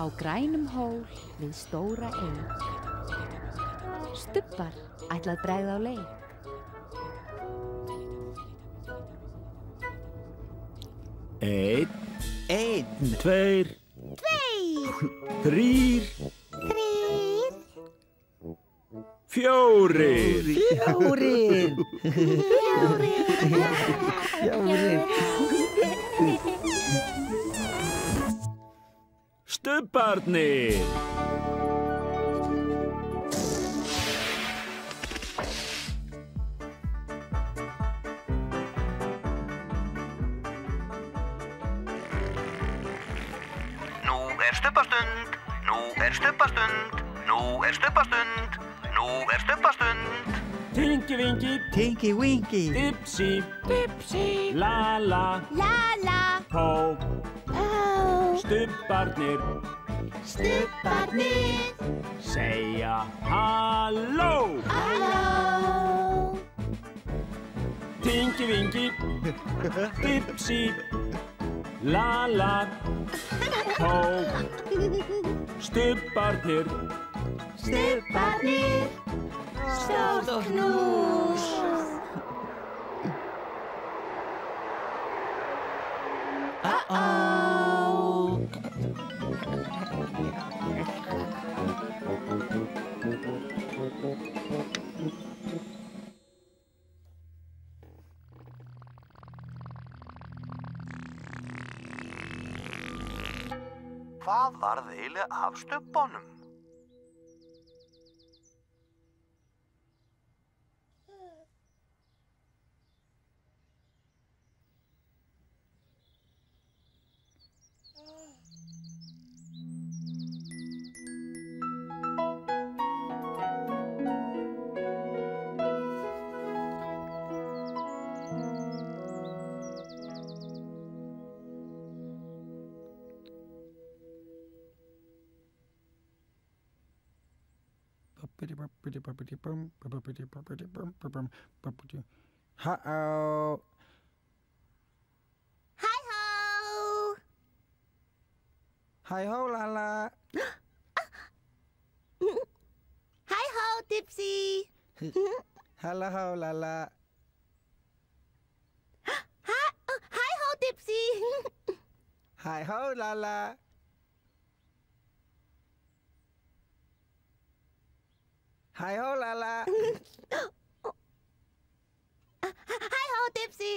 á grænum hól við stóra eik. Stubbar ætla að bregða á leik. Einn, tveir, þrír, fjórir. Stubbarnir. Tinky Winky, Tinky Winky, Dipsy, Lala, Pó, Stubbarnir, segja halló. Tinky Winky, Dipsy, Lala, Pó, Stubbarnir, stórt knús. Hvað varð eiginlega af stubbunum? Uh-oh. Hi-ho! Hi-ho, Lala. Hi-ho, Dipsy! Hello, Lala. Hi-ho, Dipsy! Hi-ho, Lala. Hi-ho, Lala. Hi-ho, Dipsy!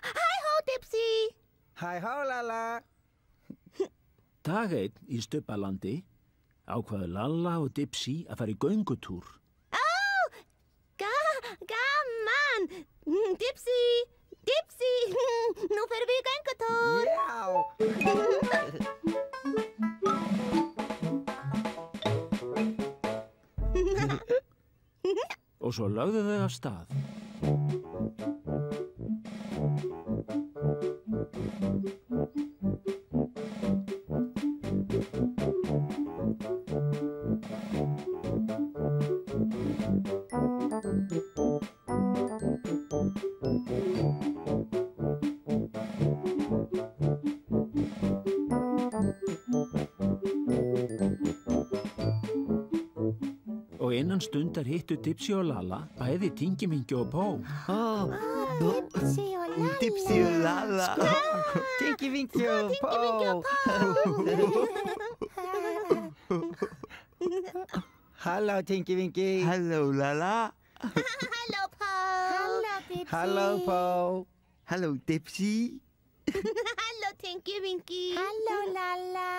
Hi-ho, Dipsy! Hi-ho, Lala. Dag einn í Stubbalandi ákvaðu Lalla og Dipsy að fara í göngutúr. Gaman! Dipsy! Dipsy! Nú ferum við í göngutúr! Já! Og svo lögðu þau af stað. Og innan stundar hittu Dipsy og Lalla bæði Tinky Winky og Pó. Dipsy og Lalla! Dipsy og Lalla. Tinky Winky og Pó. Hello, Tinky Winky. Hello, Lala. Hello, Pó! Hello, Dipsy! Hello, Pó. Hello, Dipsy. Hello, Tinky Winky! Hello, Lalla!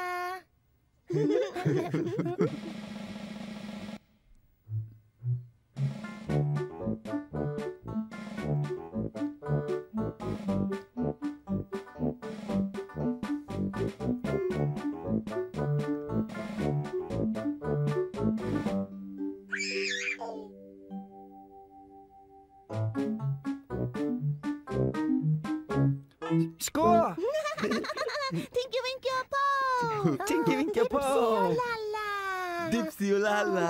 Score! Tinky Winky og Pó! Tinky Winky og Pó. Lalla! Dipsy og Lalla.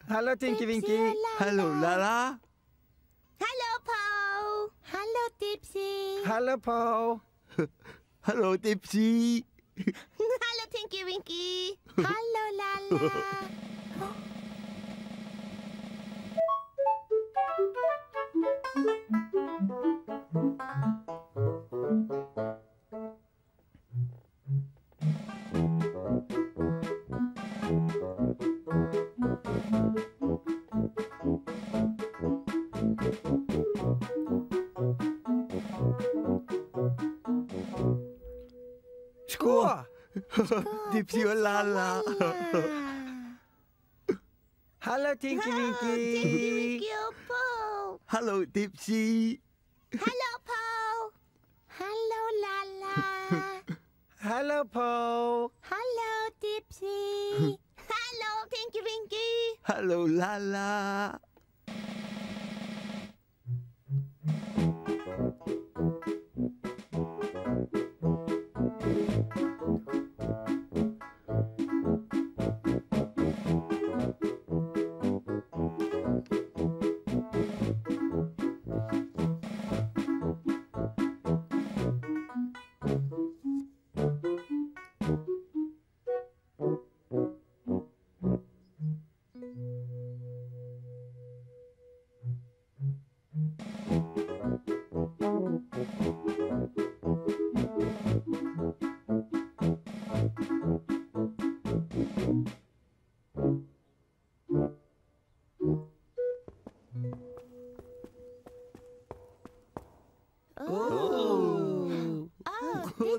Hello, Tinky Winky. Hello, Lala. Hallo, Paul. Hallo, Dipsy. Hallo, Paul. Hallo, Dipsy. Hallo, Tinky Winky. Hallo, Lala. Skål! Dipsy og Lala. Hallo, Tinky Winky. Tinky Winky og Paul. Hallo, Dipsy. Hallo, Paul. Hallo, Lala. Hallo, Paul. Hallo, Dipsy. Hallo, Tinky Winky. Hallo, Lala.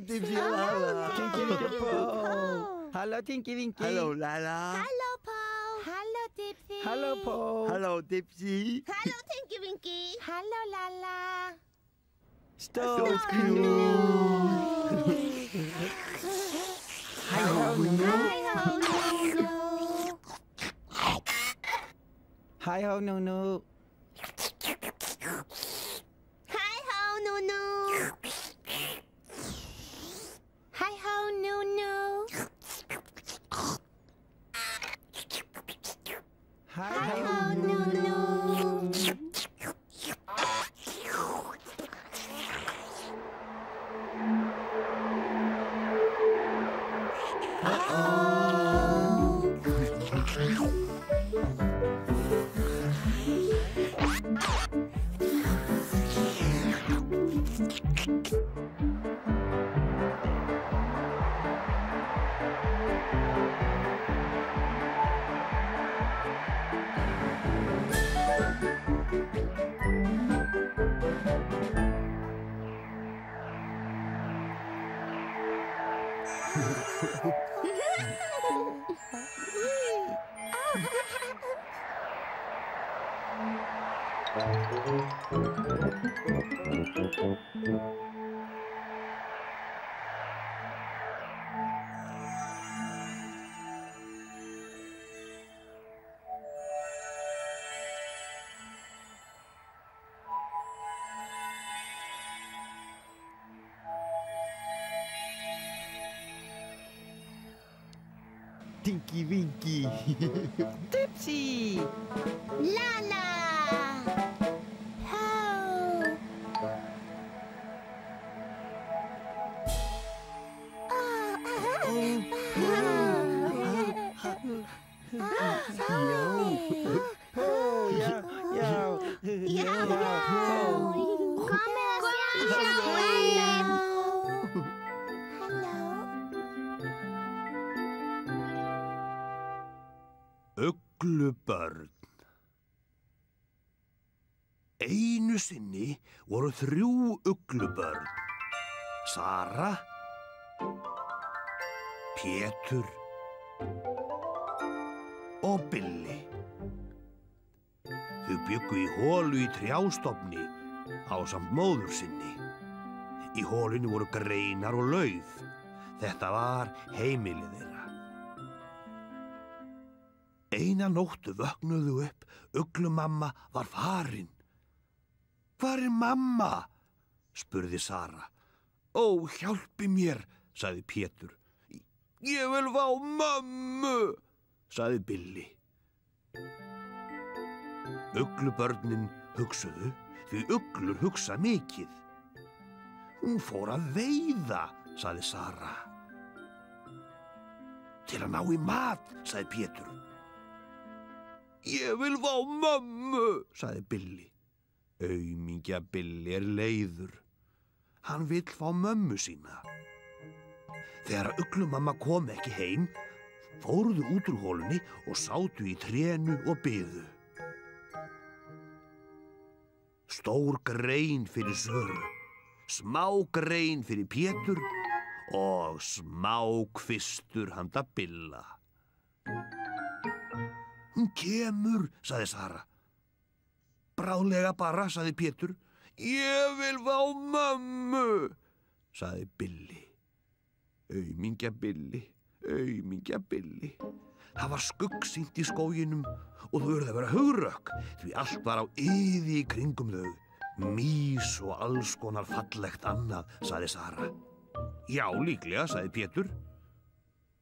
Dipsy og Lala. Tinky Winky og Paul. Hallo, Tinky Winky. Hallo, Lala. Hallo, Paul. Hallo, Dipsy. Hallo, Paul. Hallo, Dipsy. Hallo, Tinky Winky. Hallo, Lala. Stålknut. Hej, ho, Nunu. Hej, ho, Nunu. Hej, ho, Nunu. Hej, ho, Nunu. Hej, ho, Nunu. Hej, Hej, ho, Nunu. Tinky Winky. Dipsy. Lala. Paul. Paul, ja, ja. Ja, Paul. Kom eens, Hallo. Uglubörn. Einu sinni voru 3 uglubörn. Sara, Pétur og Billi. Þau bjuggu í holu í trjástofni ásamt móður sinni. Í holunni voru greinar og lauf. Þetta var heimilið þeirra. Eina nóttu vöknuðu upp, uglumamma var farin. Hvar mamma? Spurði Sara. Ó, hjálpi mér, sagði Pétur. Ég vil fá mömmu, sagði Billi. Uglubörnin hugsuðu, því uglur hugsa mikið. Hún fór að veiða, sagði Sara. Til að ná í mat, sagði Pétur. Ég vil fá mömmu, sagði Billi. Aumingja Billi leiður. Hann vill fá mömmu sína. Þegar uglumamma kom ekki heim, fóruðu út úr holunni og sátu í trénu og biðu. Stór grein fyrir Söru, smá grein fyrir Pétur og smá kvistur handa Billa. Hún kemur, sagði Sara. Bráðlega bara, sagði Pétur. Ég vil fá mömmu, sagði Billi. Aumingja Billi, aumingja Billi. Það var skuggsýnt í skóginum og þau urðu að vera hugrökk því allt var á iði í kringum þau. Mýs og alls konar fallegt annað, sagði Sara. Já, líklega, sagði Pétur.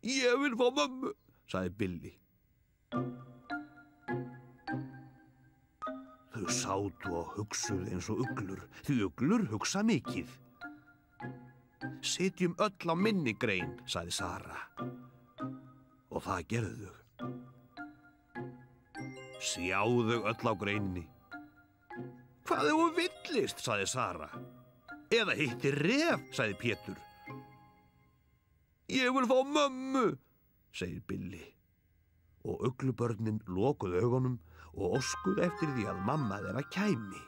Ég vil fá mömmu, sagði Billi. Þau sátu og hugsuðu eins og uglur, því uglur hugsa mikið. Sitjum öll á minni grein, sagði Sara. Og það gerðu þau. Sjáðu öll á greinni. Hvað þú villist, sagði Sara. Eða hitti ref, sagði Pétur. Ég vil fá mömmu, segir Billi. Og uglubörnin lokuðu augunum og óskuðu eftir því að mamma þeirra kæmi.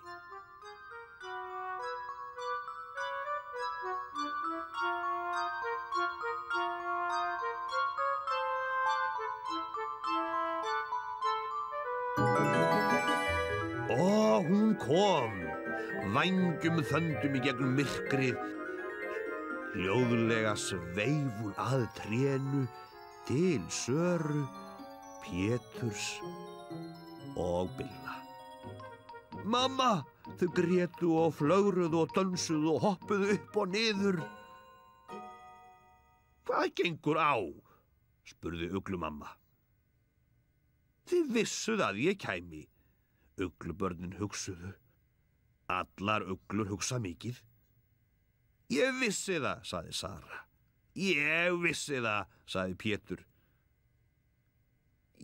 Og hún kom, vængjum þöndum í gegnum myrkrið. Hljóðlega sveif hún að trénu til Söru, Péturs og Billa. Mamma, þau grétu og flögruðu og dönsuðu og hoppuðu upp og niður. Hvað gengur á? Spurði uglumamma. Þið vissuð að ég kæmi. Uglubörnin hugsuðu. Allar uglur hugsa mikið. Ég vissi það, sagði Sara. Ég vissi það, sagði Pétur.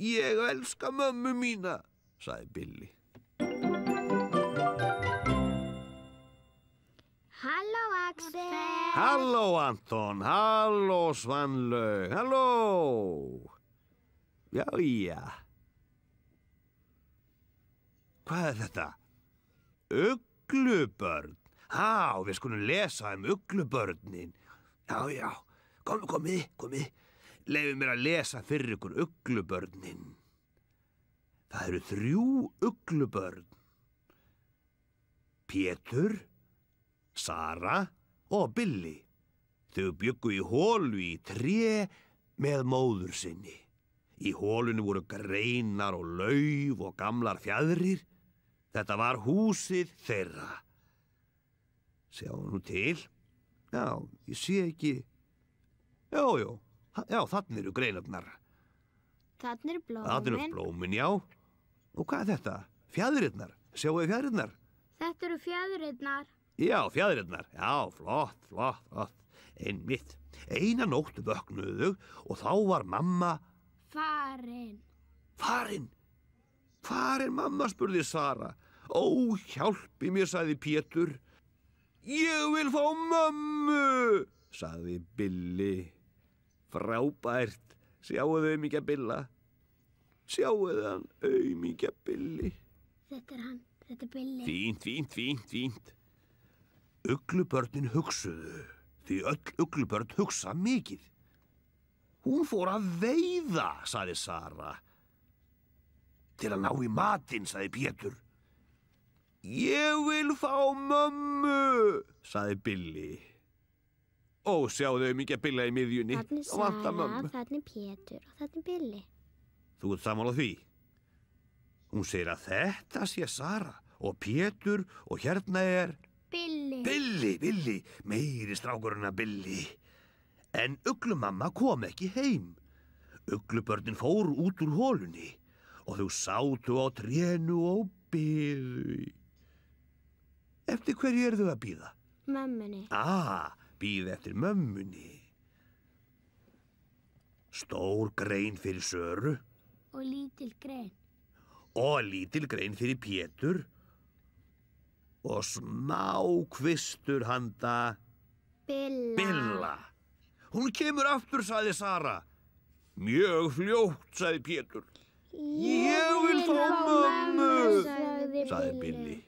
Ég elska mömmu mína, sagði Billi. Halló, Axel. Halló, Anton. Halló, Svanlaug. Halló. Já. Hvað er þetta? Uglubörn. Við skulum lesa uglubörnin. Já. Komið. Leyfið mér að lesa fyrir ykkur uglubörnin. Það eru 3 uglubörn. Pétur, Sara og Billi. Þau bjuggu í holu í tré með móður sinni. Í holunni voru greinar og lauf og gamlar fjaðrir. Þetta var húsið þeirra. Sjáum nú til. Já, ég sé ekki. Já, þarna eru greinarnar. Þarna eru blómin. Þarna eru blómin, já. Og hvað er þetta? Fjaðrirnar. Sjáu þið fjaðrirnar? Þetta eru fjaðrirnar. Já, fjaðrirnar. Já, flott. Einmitt. Eina nótt vöknuðu þau og þá var mamma Farin, mamma, spurði Sara. Ó, hjálpi mér, sagði Pétur. Ég vil fá mömmu, sagði Billi. Frábært, sjáuðu aumingja Billa. Sjáuðu hann, aumingja Billi. Þetta er hann, þetta er Billi. Fínt. Uglubörnin hugsuðu, því öll uglubörn hugsa mikið. Hún fór að veiða, sagði Sara. Til að ná í matinn, sagði Pétur. Ég vil fá mömmu, sagði Billi. Ó, sjáðu aumingja Billa í miðjunni. Þarna er Sara, þarna er Pétur og þarna er Billi. Þú ert sammála því? Hún segir að þetta sé Sara og Pétur og hérna er Billi. Billi, meiri strákurinn að Billi. En uglumamma kom ekki heim. Uglubörnin fóru út úr holunni og þau sátu á trénu og biðu. Eftir hverju eru þau að bíða? Mömmunni. Bíða eftir mömmunni. Stór grein fyrir Söru. Og lítil grein. Og lítil grein fyrir Pétur. Og smá kvistur handa Billa. Hún kemur aftur, sagði Sara. Mjög fljótt, sagði Pétur. Ég vil fá mömmu, sagði Billi.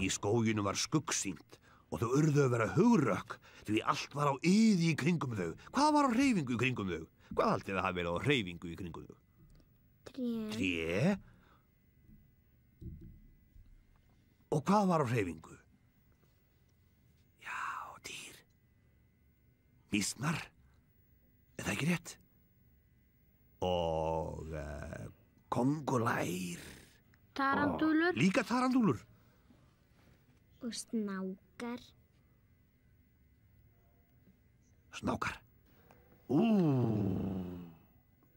Í skóginum var skuggsýnt og þau urðu að vera hugrökk því allt var á iði í kringum þau. Hvað var á hreyfingu í kringum þau? Hvað haldið það hafi verið á hreyfingu í kringum þau? Tré. Og hvað var á hreyfingu? Já, dýr. Mýsnar. Er það ekki rétt? Og kongulær. Tarantúlur. Líka tarantúlur. Og snákar. Snákar.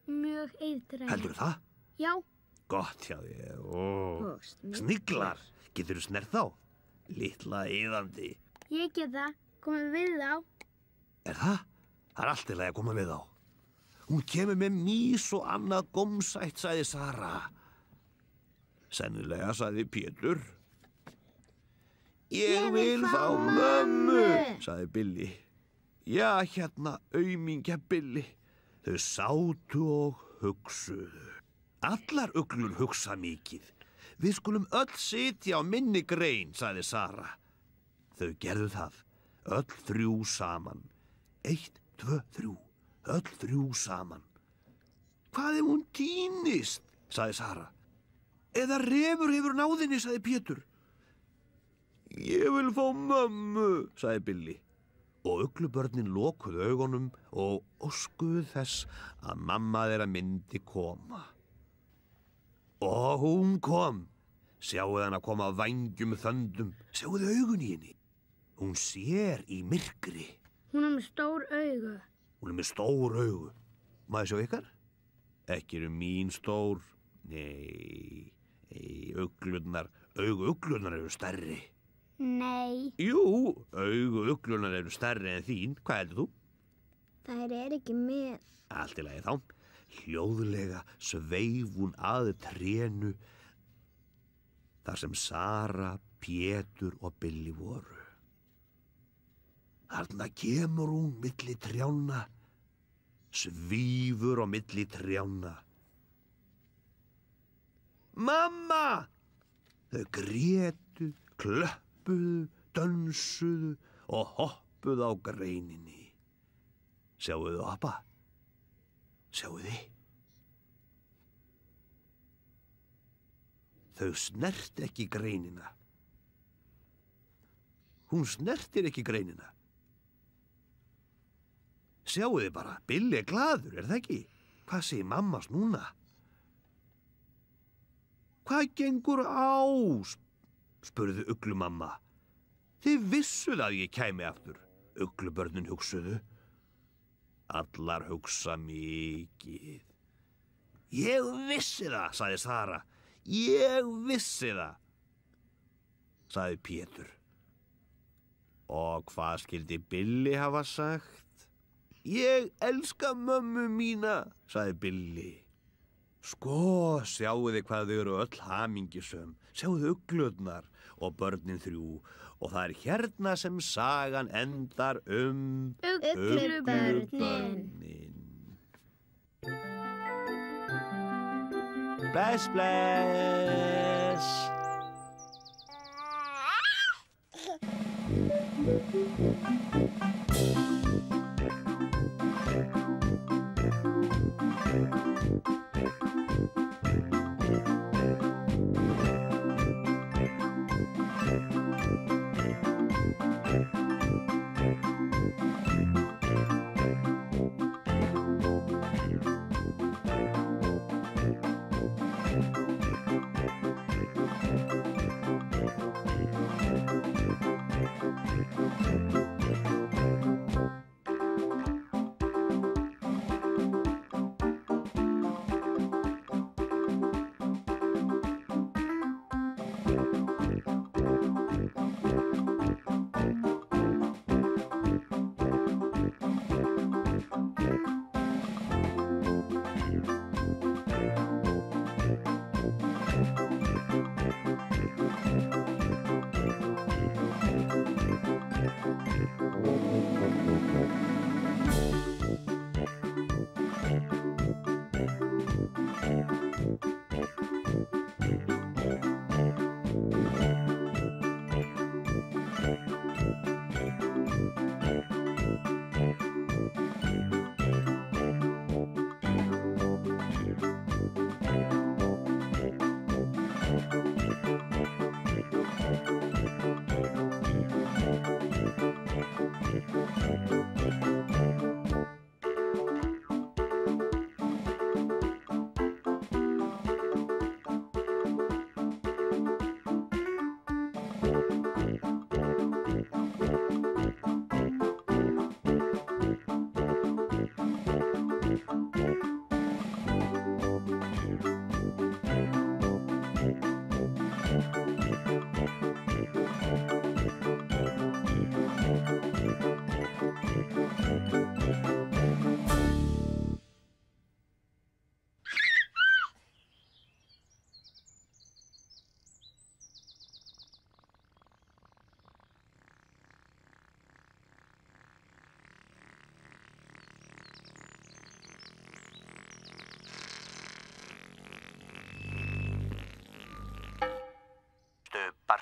Mjög eitraðir. Heldurðu það? Já. Gott hjá þér. Sniglar. Geturðu snert þá? Litla iðandi. Ég get það. Komum við þá. Er það? Það er allt í lagi að koma við þá. Hún kemur með mýs og annað gómsætt, sagði Sara. Sennilega, sagði Pétur. Ég vil fá mömmu, sagði Billi. Já, hérna, aumingja Billi. Þau sátu og hugsuðu. Allar uglur hugsa mikið. Við skulum öll sitja á minni grein, sagði Sara. Þau gerðu það, öll þrjú saman. 1, 2, 3, öll þrjú saman. Hvað ef hún týnist, sagði Sara. Eða refur hefur náðinni, sagði Pétur. Ég vil fá mömmu, sagði Billi. Og uglubörnin lokuðu augunum og óskuðu þess að mamma þeirra myndi koma. Og hún kom. Sjáuð hana koma á vængjum þöndum. Sjáuð augun í henni. Hún sér í myrkri. Hún er með stór augu. Hún er með stór augu. Má ég sjá ykkar? Ekki eru mín stór. Nei, uglurnar. Augu uglurnar eru stærri. Nei. Jú, augu uglurnar eru stærri en þín. Hvað heldur þú? Þær er ekki með. Allt í lagi þá. Hljóðlega sveif hún að trénu þar sem Sara, Pétur og Billi voru. Þarna kemur hún milli trjánna, svífur á milli trjánna. Mamma! Þau grétu, klöppuðu, dönsuðu og hoppuðu á greininni. Sjáuðu hoppa? Sjáuði? Þau snert ekki greinina. Hún snertir ekki greinina. Sjáuði bara, Billi er glaður, er það ekki? Hvað segir mammas núna? Hvað gengur á? Spurði uglumamma. Þið vissuð að ég kæmi aftur. Uglubörnin hugsuðu. Allar hugsa mikið. Ég vissi það, sagði Sara. Ég vissi það, sagði Pétur. Og hvað skildi Billi hafa sagt? Ég elska mömmu mína, sagði Billi. Sko, sjáuði hvað þau eru öll hamingjusöm. Sjáuði uglurnar og börnin þrjú. Og það er hérna sem sagan endar Uglubörnin. Bless, bless.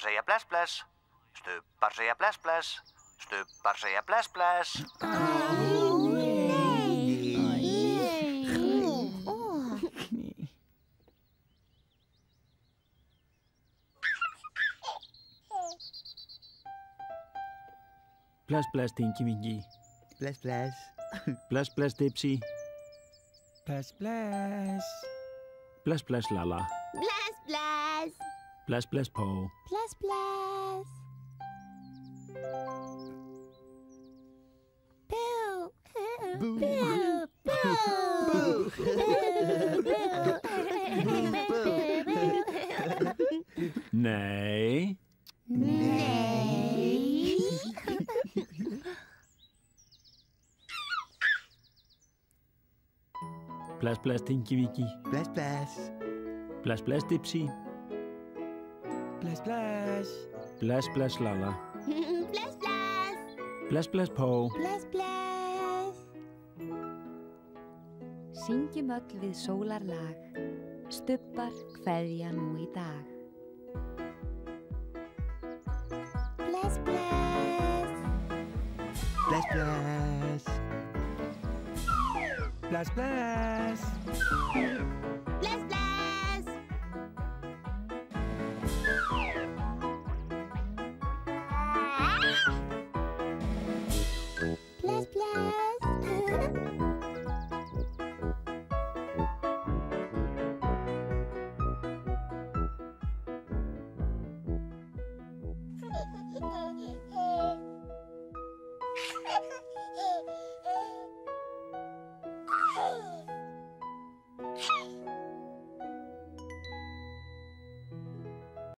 segja bless bless. Stubbar segja bless bless. Stubbar segja bless bless. Bless, bless, Tinky Winky. Bless, bless. Bless, bless, Dipsy. Bless, bless. Bless, bless, Lala. Bless, bless. Bless, bless, Po. Bless, bless. Boo. Boo. Boo. Boo. Nei. Nei. Bless, bless, Tinky Winky. Bless, bless. Bless, bless, Dipsy. Bless, bless. Bless, bless, Lala. Bless, bless. Bless, bless, Po. Bless, bless. Syngjum öll við sólarlag, stubbar kveðja nú í dag. Bless, bless. Bless, bless. Bless, bless. Bless, bless. Bless, bless.